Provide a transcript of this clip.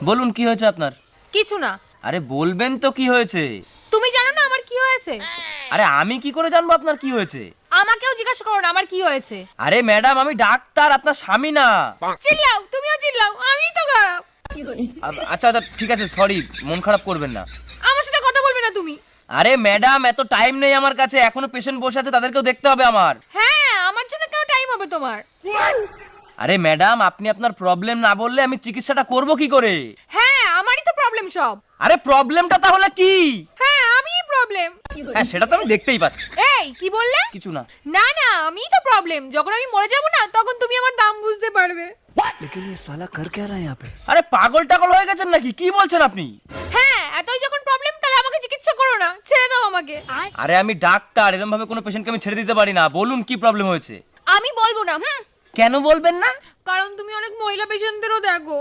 বলুন কি হয়েছে আপনার? কিছু না। আরে বলবেন তো কি হয়েছে? তুমি জানো না আমার কি হয়েছে? আরে আমি কি করে জানবো আপনার কি হয়েছে? আমাকেও জিজ্ঞাসা করো না আমার কি হয়েছে। আরে ম্যাডাম আমি ডাক্তার, আপনার স্বামী না। চিল্লাও, তুমিও চিল্লাও, আমিই তো খারাপ। আচ্ছা আচ্ছা ঠিক আছে, সরি, মন খারাপ করবেন না। আমার সাথে কথা বলবে না তুমি। আরে ম্যাডাম এত টাইম নেই আমার কাছে, এখনো পেশেন্ট বসে আছে, তাদেরকেও দেখতে হবে আমার। হ্যাঁ, আমার জন্য কেন টাইম হবে তোমার? আরে ম্যাডাম আপনি আপনার প্রবলেম না বললে আমি চিকিৎসাটা করব কি করে? হ্যাঁ, আমারই তো প্রবলেম সব। আরে প্রবলেমটা তাহলে কি? হ্যাঁ, আমিই প্রবলেম। হ্যাঁ সেটা তো আমি দেখতেই পাচ্ছি। এই কি বললে? কিছু না। না না, আমিই তো প্রবলেম। যখন আমি মরে যাব না তখন তুমি আমার দাম বুঝতে পারবে। लेकिन ये साला कर क्या रहा है यहाँ पे? আরে পাগল টাগল হয়ে গেছেন নাকি? কি বলছেন আপনি? হ্যাঁ, এতই যখন প্রবলেম তাহলে আমাকে চিকিৎসা করো না, ছেড়ে দাও আমাকে। আরে আমি ডাক্তার, এরকম ভাবে কোনো পেশেন্টকে আমি ছেড়ে দিতে পারি না। বলুন কি প্রবলেম হয়েছে? আমি বলবো না। কেন বলবেন না? কারণ তুমি অনেক মহিলা পেশেন্টদেরও দেখো।